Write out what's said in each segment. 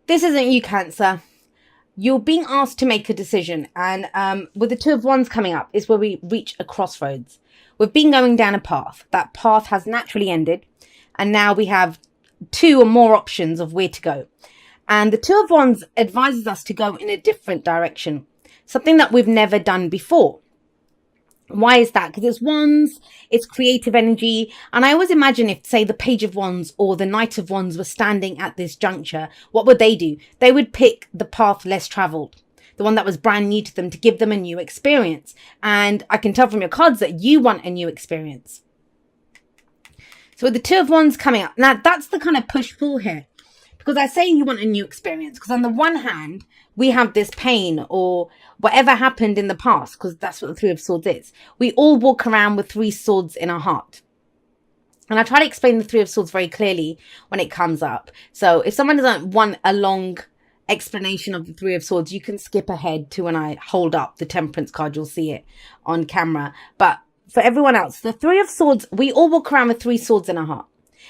This isn't you, Cancer. You're being asked to make a decision, and with the Two of Wands coming up is where we reach a crossroads. We've been going down a path. That path has naturally ended, and now we have two or more options of where to go. And the Two of Wands advises us to go in a different direction, something that we've never done before. Why is that? Because it's wands, it's creative energy. And I always imagine if, say, the Page of Wands or the Knight of Wands were standing at this juncture, what would they do? They would pick the path less traveled, the one that was brand new to them, to give them a new experience. And I can tell from your cards that you want a new experience. So with the Two of Wands coming up, now that's the kind of push-pull here. Because I say you want a new experience, because on the one hand, we have this pain or whatever happened in the past, because that's what the Three of Swords is. We all walk around with three swords in our heart. And I try to explain the Three of Swords very clearly when it comes up. So if someone doesn't want a long explanation of the Three of Swords, you can skip ahead to when I hold up the Temperance card. You'll see it on camera. But for everyone else, the Three of Swords, we all walk around with three swords in our heart.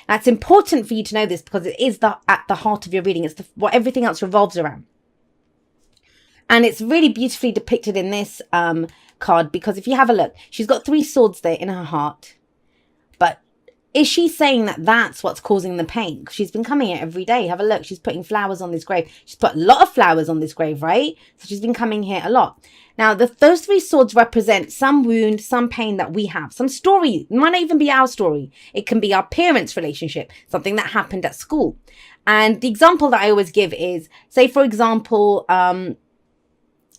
Now, it's important for you to know this because it is at the heart of your reading. It's what everything else revolves around. And it's really beautifully depicted in this card, because if you have a look, she's got three swords there in her heart. But is she saying that that's what's causing the pain? Because she's been coming here every day. Have a look. She's putting flowers on this grave. She's put a lot of flowers on this grave, right? So she's been coming here a lot. Now, those three swords represent some wound, some pain that we have, some story. It might not even be our story. It can be our parents' relationship, something that happened at school. And the example that I always give is, say, for example, I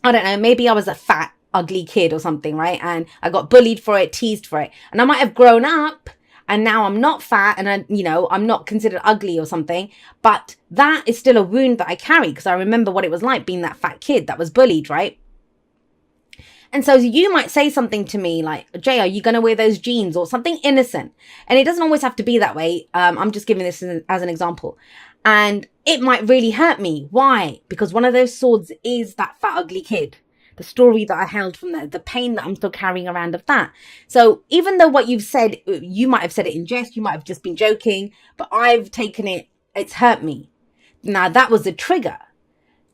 don't know, maybe I was a fat, ugly kid or something, right? And I got bullied for it, teased for it. And I might have grown up and now I'm not fat and I'm not considered ugly or something. But that is still a wound that I carry, because I remember what it was like being that fat kid that was bullied, right? And so you might say something to me like, Jay, are you going to wear those jeans, or something innocent? And it doesn't always have to be that way. I'm just giving this as an example. And it might really hurt me. Why? Because one of those swords is that fat, ugly kid. The story that I held from there, the pain that I'm still carrying around of that. So even though what you've said, you might have said it in jest, you might have just been joking, but I've taken it, it's hurt me. Now that was the trigger.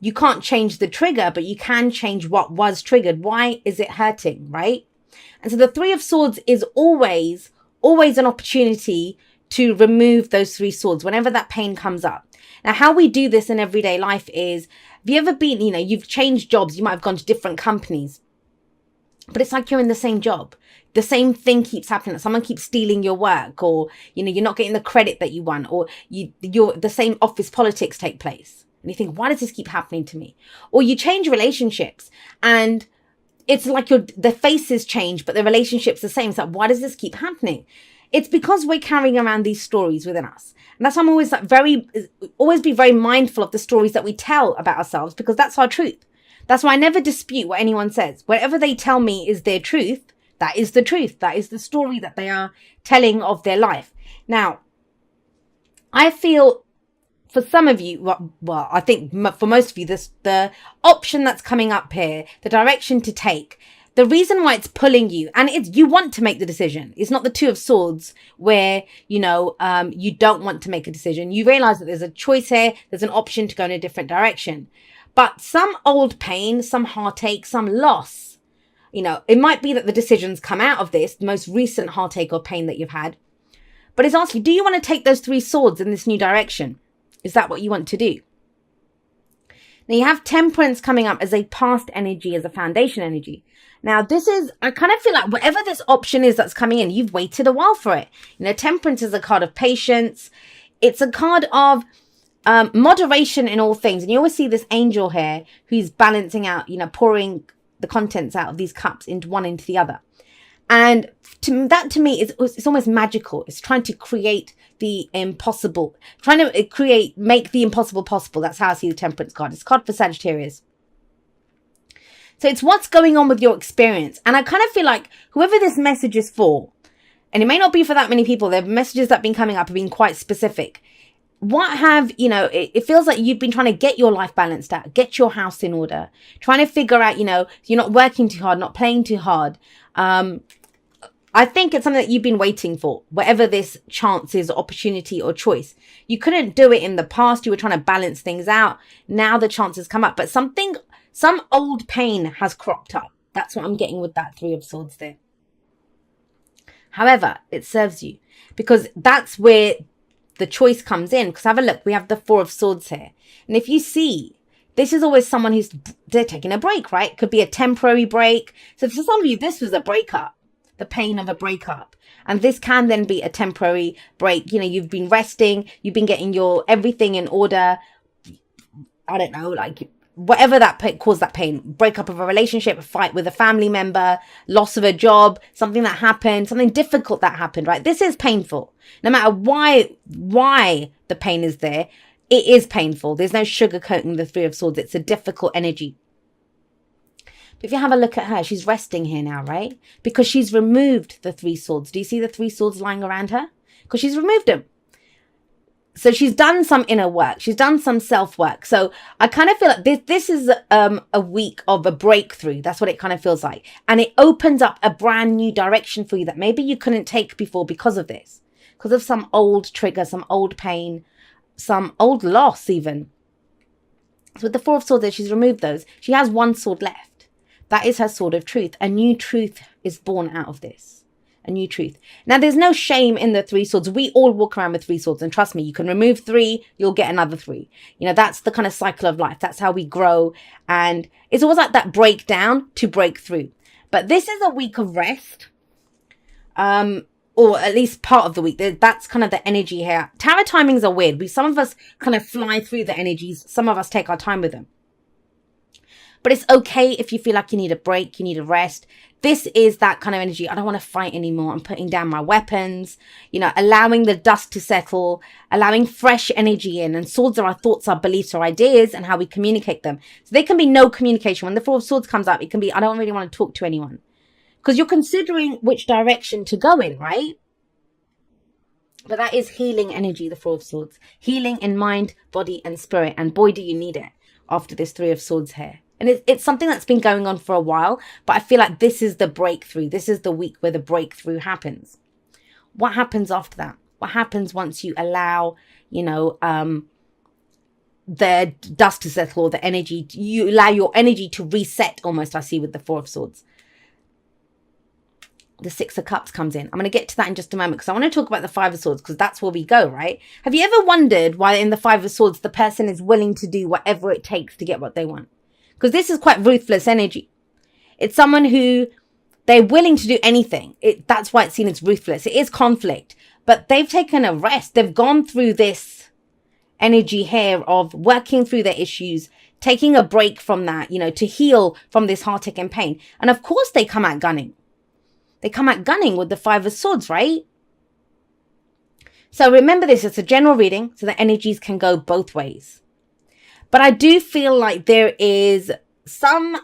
You can't change the trigger, but you can change what was triggered. Why is it hurting, right? And so the Three of Swords is always an opportunity to remove those three swords whenever that pain comes up. Now, how we do this in everyday life is, have you ever been, you've changed jobs, you might have gone to different companies, but it's like you're in the same job. The same thing keeps happening. Someone keeps stealing your work, or, you're not getting the credit that you want, or the same office politics take place. And you think, why does this keep happening to me? Or you change relationships and it's like the faces change, but the relationship's the same. It's like, why does this keep happening? It's because we're carrying around these stories within us. And that's why I'm always always be very mindful of the stories that we tell about ourselves, because that's our truth. That's why I never dispute what anyone says. Whatever they tell me is their truth. That is the truth. That is the story that they are telling of their life. Now, I feel for some of you, well, I think for most of you, the option that's coming up here, the direction to take, the reason why it's pulling you, and you want to make the decision. It's not the Two of Swords where, you don't want to make a decision. You realize that there's a choice here. There's an option to go in a different direction. But some old pain, some heartache, some loss, it might be that the decisions come out of this, the most recent heartache or pain that you've had. But it's asking, do you want to take those three swords in this new direction? Is that what you want to do? Now you have Temperance coming up as a past energy, as a foundation energy. Now this is, I kind of feel like whatever this option is that's coming in, you've waited a while for it. Temperance is a card of patience. It's a card of moderation in all things. And you always see this angel here who's balancing out, pouring the contents out of these cups into the other. And to me, it's almost magical. It's trying to create the impossible, trying to make the impossible possible. That's how I see the Temperance card. It's a card for Sagittarius. So it's what's going on with your experience. And I kind of feel like whoever this message is for, and it may not be for that many people, the messages that have been coming up have been quite specific. It feels like you've been trying to get your life balanced out, get your house in order, trying to figure out, you're not working too hard, not playing too hard. I think it's something that you've been waiting for, whatever this chance is, opportunity or choice. You couldn't do it in the past. You were trying to balance things out. Now the chances come up, but some old pain has cropped up. That's what I'm getting with that Three of Swords there. However, it serves you because that's where the choice comes in. Because have a look, we have the Four of Swords here. And if you see, this is always someone they're taking a break, right? Could be a temporary break. So for some of you, this was a breakup, the pain of a breakup. And this can then be a temporary break. You know, you've been resting, you've been getting your everything in order. I don't know, like whatever that caused that pain, breakup of a relationship, a fight with a family member, loss of a job, something that happened, something difficult that happened, right? This is painful. No matter why the pain is there, it is painful. There's no sugarcoating the Three of Swords. It's a difficult energy. But if you have a look at her, she's resting here now, right? Because she's removed the Three Swords. Do you see the Three Swords lying around her? Because she's removed them. So she's done some inner work. She's done some self-work. So I kind of feel like this is a week of a breakthrough. That's what it kind of feels like. And it opens up a brand new direction for you that maybe you couldn't take before because of this. Because of some old trigger, some old pain, some old loss even. So with the Four of Swords there, she's removed those. She has one sword left. That is her sword of truth. A new truth is born out of this. A new truth. Now, there's no shame in the Three Swords. We all walk around with Three Swords. And trust me, you can remove 3, you'll get another 3. You know, that's the kind of cycle of life. That's how we grow. And it's always like that breakdown to break through. But this is a week of rest. Or at least part of the week. That's kind of the energy here. Tarot timings are weird. Some of us kind of fly through the energies. Some of us take our time with them. But it's okay if you feel like you need a break, you need a rest. This is that kind of energy. I don't want to fight anymore. I'm putting down my weapons, you know, allowing the dust to settle, allowing fresh energy in. And swords are our thoughts, our beliefs, our ideas, and how we communicate them. So there can be no communication. When the Four of Swords comes up, it can be, I don't really want to talk to anyone. Because you're considering which direction to go in, right? But that is healing energy, the Four of Swords. Healing in mind, body, and spirit. And boy, do you need it after this Three of Swords here. And it's something that's been going on for a while, but I feel like this is the breakthrough. This is the week where the breakthrough happens. What happens after that? What happens once you allow, you know, the dust to settle, or the energy, you allow your energy to reset almost, I see with the Four of Swords. The Six of Cups comes in. I'm going to get to that in just a moment because I want to talk about the Five of Swords because that's where we go, right? Have you ever wondered why in the Five of Swords the person is willing to do whatever it takes to get what they want? Because this is quite ruthless energy. It's someone who they're willing to do anything. That's why it's seen as ruthless. It is conflict, but they've taken a rest. They've gone through this energy here of working through their issues, taking a break from that, you know, to heal from this heartache and pain. And of course they come out gunning. They come out gunning with the Five of Swords, right? So remember this, it's a general reading, so the energies can go both ways. But I do feel like there is some,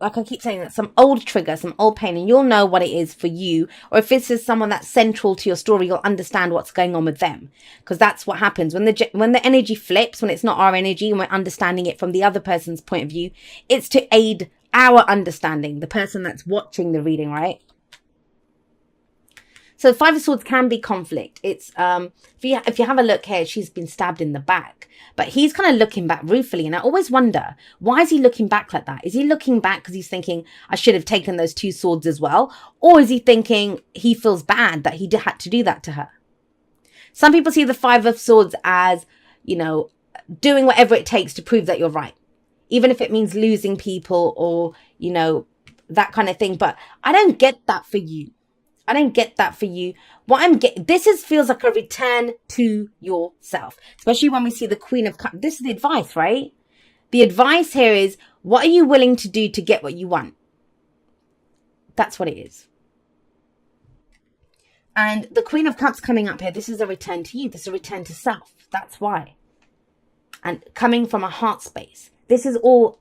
like I keep saying, that some old trigger, some old pain, and you'll know what it is for you. Or if this is someone that's central to your story, you'll understand what's going on with them. Because that's what happens when the energy flips, when it's not our energy and we're understanding it from the other person's point of view. It's to aid our understanding, the person that's watching the reading, right? So Five of Swords can be conflict. It's if you have a look here, she's been stabbed in the back, but he's kind of looking back ruefully. And I always wonder, why is he looking back like that? Is he looking back because he's thinking, I should have taken those 2 swords as well? Or is he thinking he feels bad that he had to do that to her? Some people see the Five of Swords as, you know, doing whatever it takes to prove that you're right, even if it means losing people or, you know, that kind of thing. But I don't get that for you. I don't get that for you. What I'm getting, feels like a return to yourself, especially when we see the Queen of Cups. This is the advice, right? The advice here is, what are you willing to do to get what you want? That's what it is. And the Queen of Cups coming up here, this is a return to you. This is a return to self. That's why. And coming from a heart space. This is all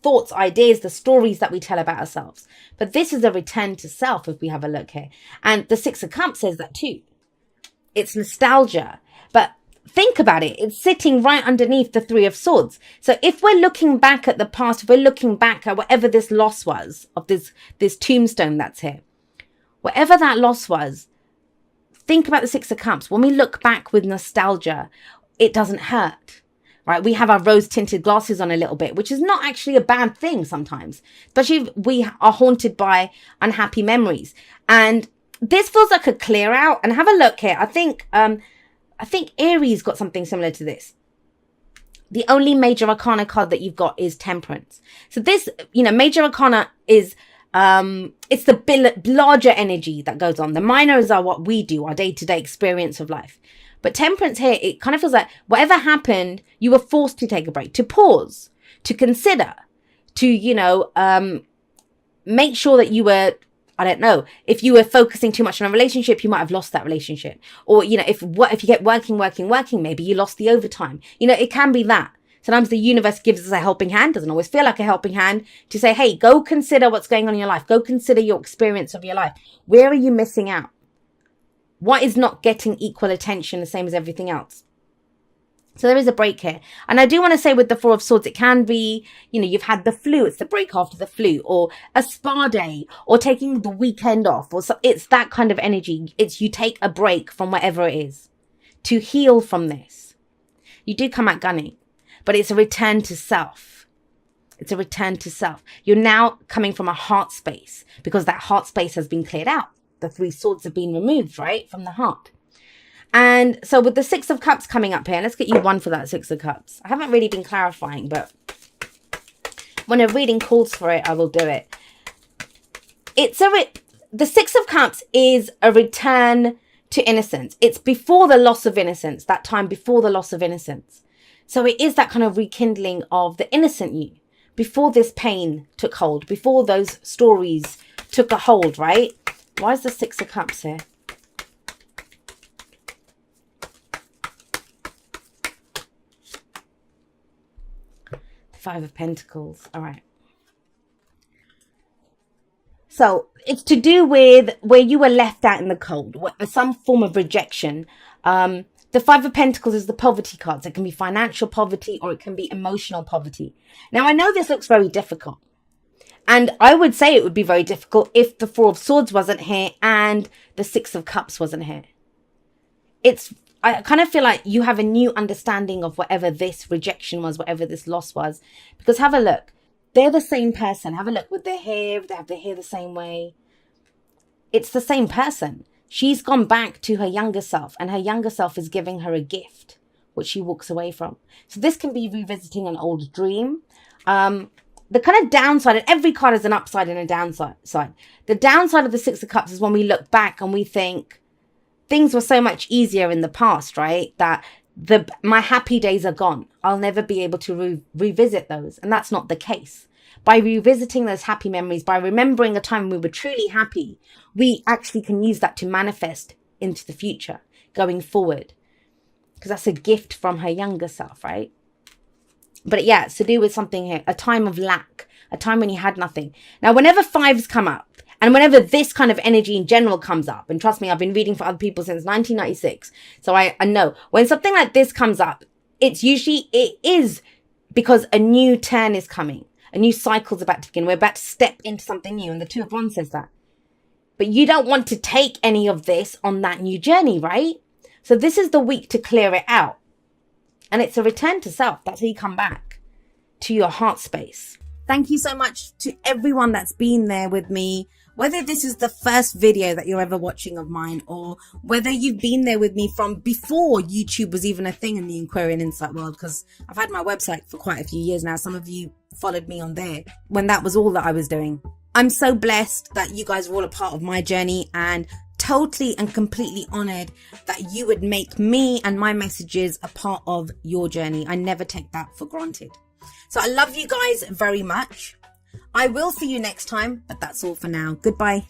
thoughts, ideas, the stories that we tell about ourselves. But this is a return to self if we have a look here. And the Six of Cups says that too. It's nostalgia. But think about it. It's sitting right underneath the Three of Swords. So if we're looking back at the past, if we're looking back at whatever this loss was of this tombstone that's here, Whatever that loss was, think about the Six of Cups. When we look back with nostalgia, it doesn't hurt, right? We have our rose-tinted glasses on a little bit, which is not actually a bad thing sometimes, especially if we are haunted by unhappy memories. And this feels like a clear out. And have a look here. I think Aries got something similar to this. The only major arcana card that you've got is Temperance. So this, major arcana is, it's the larger energy that goes on. The minors are what we do, our day-to-day experience of life. But Temperance here, it kind of feels like whatever happened, you were forced to take a break, to pause, to consider, to, make sure that you were, I don't know, if you were focusing too much on a relationship, you might have lost that relationship. Or, if you get working, maybe you lost the overtime. It can be that. Sometimes the universe gives us a helping hand, doesn't always feel like a helping hand, to say, hey, go consider what's going on in your life. Go consider your experience of your life. Where are you missing out? What is not getting equal attention, the same as everything else? So there is a break here. And I do want to say with the Four of Swords, it can be, you've had the flu. It's the break after the flu, or a spa day, or taking the weekend off. Or so, it's that kind of energy. It's you take a break from whatever it is to heal from this. You do come out gunning, but it's a return to self. It's a return to self. You're now coming from a heart space because that heart space has been cleared out. The Three Swords have been removed, right, from the heart. And so with the Six of Cups coming up here, let's get you one for that Six of Cups. I haven't really been clarifying, but when a reading calls for it, I will do it. The Six of Cups is a return to innocence. It's before the loss of innocence, that time before the loss of innocence. So it is that kind of rekindling of the innocent you, before this pain took hold, before those stories took a hold, right? Why is the Six of Cups here? Five of Pentacles. All right. So it's to do with where you were left out in the cold, some form of rejection. The Five of Pentacles is the poverty cards. It can be financial poverty or it can be emotional poverty. Now, I know this looks very difficult. And I would say it would be very difficult if the Four of Swords wasn't here and the Six of Cups wasn't here. I kind of feel like you have a new understanding of whatever this rejection was, whatever this loss was. Because have a look. They're the same person. Have a look with their hair. They have their hair the same way. It's the same person. She's gone back to her younger self, and her younger self is giving her a gift, which she walks away from. So this can be revisiting an old dream. The kind of downside, and every card has an upside and a downside. The downside of the Six of Cups is when we look back and we think things were so much easier in the past, right? That my happy days are gone. I'll never be able to revisit those. And that's not the case. By revisiting those happy memories, by remembering a time we were truly happy, we actually can use that to manifest into the future, going forward. Because that's a gift from her younger self, right? But yeah, it's to do with something here, a time of lack, a time when you had nothing. Now, whenever fives come up, and whenever this kind of energy in general comes up, and trust me, I've been reading for other people since 1996, so I know when something like this comes up, it is because a new turn is coming. A new cycle's about to begin. We're about to step into something new, and the Two of Wands says that. But you don't want to take any of this on that new journey, right? So this is the week to clear it out. And it's a return to self. That's how you come back to your heart space. Thank you so much to everyone that's been there with me. Whether this is the first video that you're ever watching of mine, or whether you've been there with me from before YouTube was even a thing in the Aquarian Insight world, because I've had my website for quite a few years now. Some of you followed me on there when that was all that I was doing. I'm so blessed that you guys are all a part of my journey, and totally and completely honored that you would make me and my messages a part of your journey. I never take that for granted. So I love you guys very much. I will see you next time, but that's all for now. Goodbye.